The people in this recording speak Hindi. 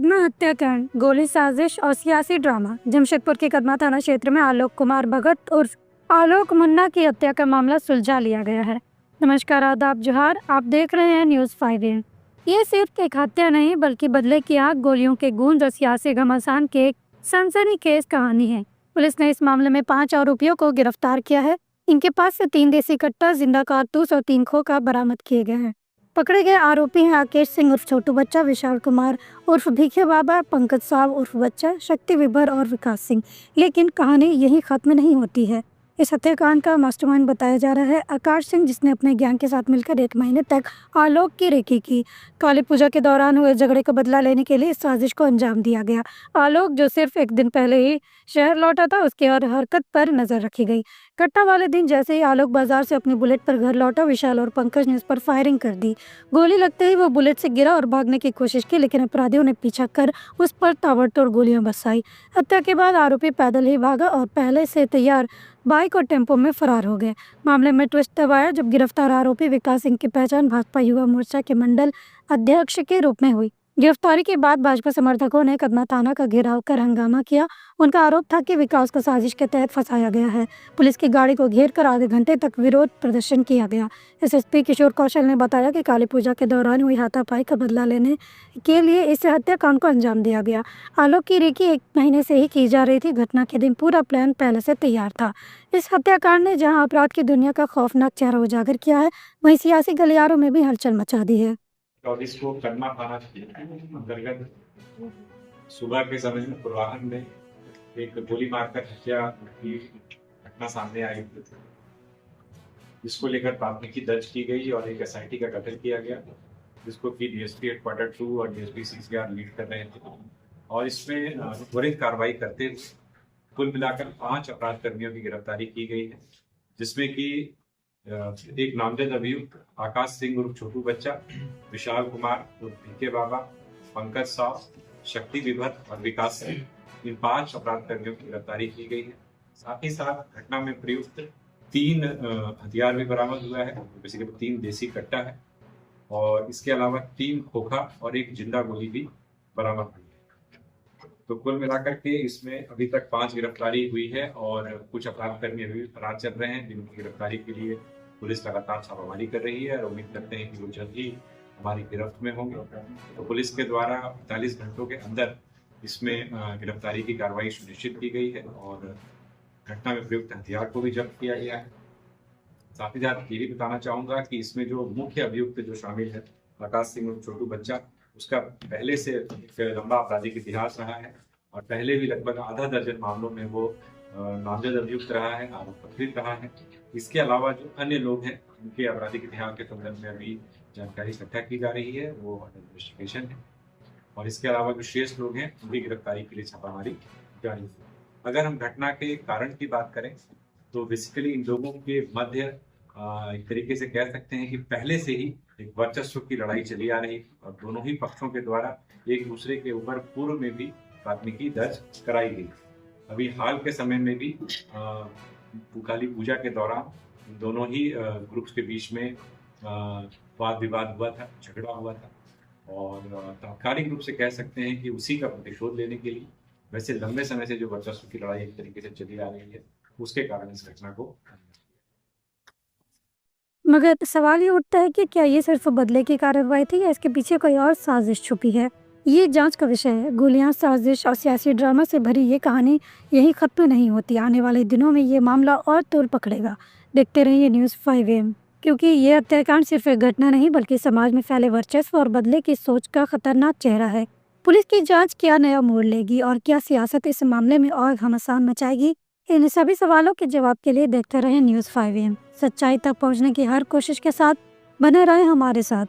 कदमा हत्याकांड, गोली साजिश और सियासी ड्रामा। जमशेदपुर के कदमा थाना क्षेत्र में आलोक कुमार भगत उर्फ आलोक मुन्ना की हत्या का मामला सुलझा लिया गया है। नमस्कार, आदाब, जोहार। आप देख रहे हैं न्यूज़ 5 AM। ये सिर्फ एक हत्या नहीं बल्कि बदले की आग, गोलियों के गूंज और सियासी घमासान की एक सनसनीखेज कहानी है। पुलिस ने इस मामले में 5 आरोपियों को गिरफ्तार किया है। इनके पास से 3 देसी कट्टा, जिंदा कारतूस और 3 खोखा बरामद किए गए हैं। पकड़े गए आरोपी हैं आकेश सिंह उर्फ छोटू बच्चा, विशाल कुमार उर्फ भीखे बाबा, पंकज साव उर्फ बच्चा, शक्ति विभर और विकास सिंह। लेकिन कहानी यही खत्म नहीं होती है। इस हत्याकांड का मास्टरमाइंड बताया जा रहा है आकाश सिंह, जिसने अपने गैंग के साथ मिलकर 1 महीने तक आलोक की रेकी की। काली पूजा के दौरान हुए झगड़े का बदला लेने के लिए इस साजिश को अंजाम दिया गया। आलोक, जो सिर्फ एक दिन पहले ही शहर लौटा था, उसकी हर हरकत पर नजर रखी गई। कट्टा वाले दिन जैसे ही आलोक बाजार से अपनी बुलेट पर घर लौटा, विशाल और पंकज ने उस पर फायरिंग कर दी। गोली लगते ही वो बुलेट से गिरा और भागने की कोशिश की, लेकिन अपराधियों ने पीछा कर उस पर ताबड़तोड़ गोलियां बरसाई। हत्या के बाद आरोपी पैदल ही भागा और पहले से तैयार बाइक और टेम्पो में फरार हो गए। मामले में ट्विस्ट तब आया जब गिरफ्तार आरोपी विकास सिंह की पहचान भाजपा युवा मोर्चा के मंडल अध्यक्ष के रूप में हुई। गिरफ्तारी के बाद भाजपा समर्थकों ने कदमा थाना का घेराव कर हंगामा किया। उनका आरोप था कि विकास को साजिश के तहत फंसाया गया है। पुलिस की गाड़ी को घेर कर आधे घंटे तक विरोध प्रदर्शन किया गया। एसएसपी किशोर कौशल ने बताया कि काली पूजा के दौरान हुई हाथापाई का बदला लेने के लिए इस हत्याकांड को अंजाम दिया गया। आलोक की रेकी 1 महीने से ही की जा रही थी। घटना के दिन पूरा प्लान पहले से तैयार था। इस हत्याकांड ने जहां अपराध की दुनिया का खौफनाक चेहरा उजागर किया है, वहीं सियासी गलियारों में भी हलचल मचा दी है। 24 को कदमा थाना अंतर्गत सुबह के समय में पूर्वाहन में एक गोली मारकर हत्या की घटना सामने आई, जिसको लेकर प्राथमिकी दर्ज की गई और एक एसआईटी का गठन किया गया, जिसको कि डीएसपी हेडक्वार्टर 2 और डीएसपी सीसीआर लीड कर रहे थे। और इसमें त्वरित कार्रवाई करते हुए कुल मिलाकर 5 अपराध कर्मियों की गिरफ्तारी की गई है, जिसमें कि एक नामजद अभियुक्त आकाश सिंह उर्फ छोटू बच्चा, विशाल कुमार उर्फ भीखे बाबा, पंकज साव, शक्ति विभर और विकास सिंह, इन 5 अपराध कर्मियों की गिरफ्तारी की गई है। साथ ही साथ घटना में प्रयुक्त 3 हथियार भी बरामद हुआ है। बेसिकली 3 देसी कट्टा है और इसके अलावा 3 खोखा और 1 जिंदा गोली भी बरामद हुई है। तो कुल मिलाकर के इसमें अभी तक 5 गिरफ्तारी हुई है और कुछ अपराध कर्मी अभी भी फरार चल रहे हैं, जिनकी गिरफ्तारी के लिए पुलिस लगातार छापामारी कर रही है और उम्मीद करते हैं कि वो जल्द ही हमारी गिरफ्त में होंगे। तो पुलिस के द्वारा 45 घंटों के अंदर इसमें गिरफ्तारी की कार्रवाई सुनिश्चित की गई है और घटना में प्रयुक्त हथियार को भी जब्त किया गया है। साथ ही साथ ये भी बताना चाहूँगा कि इसमें जो मुख्य अभियुक्त जो शामिल है आकाश सिंह और छोटू बच्चा, उसका पहले से एक लंबा आपराधिक इतिहास रहा है और पहले भी लगभग आधा दर्जन मामलों में वो नामजद अभियुक्त रहा है, आरोप पत्रित रहा है। इसके अलावा जो अन्य लोग हैं, उनके आपराधिक इतिहास के संदर्भ में अभी जानकारी इकट्ठा की जा रही है, वो अंडर इन्वेस्टिगेशन है। और इसके अलावा जो शेष लोग हैं, उनकी गिरफ्तारी के लिए छापामारी जारी है। अगर हम घटना के कारण की बात करें तो बेसिकली इन लोगों के मध्य एक तरीके से कह सकते हैं कि पहले से ही एक वर्चस्व की लड़ाई चली आ रही और दोनों ही पक्षों के द्वारा एक दूसरे के ऊपर पूर्व में भी प्राथमिकी दर्ज कराई गई। अभी हाल के समय में भी काली पूजा के दौरान दोनों ही ग्रुप्स के बीच में वाद विवाद हुआ था, झगड़ा हुआ था और तात्कालिक रूप से कह सकते हैं कि उसी का प्रतिशोध लेने के लिए वैसे लंबे समय से जो वर्चस्व की लड़ाई एक तरीके से चली आ रही है, उसके कारण इस घटना को। मगर सवाल ये उठता है कि क्या ये सिर्फ बदले की कार्रवाई थी या इसके पीछे कोई और साजिश छुपी है। ये जांच का विषय है। गोलियां, साजिश और सियासी ड्रामा से भरी ये कहानी यही खत्म नहीं होती। आने वाले दिनों में ये मामला और तूल पकड़ेगा। देखते रहिए न्यूज़ 5 AM, क्योंकि ये हत्याकांड सिर्फ एक घटना नहीं बल्कि समाज में फैले वर्चस्व और बदले की सोच का खतरनाक चेहरा है। पुलिस की जांच क्या नया मोड़ लेगी और क्या सियासत इस मामले में और घमासान मचाएगी, इन सभी सवालों के जवाब के लिए देखते रहे न्यूज़ 5 AM। सच्चाई तक पहुंचने की हर कोशिश के साथ बने रहे हमारे साथ।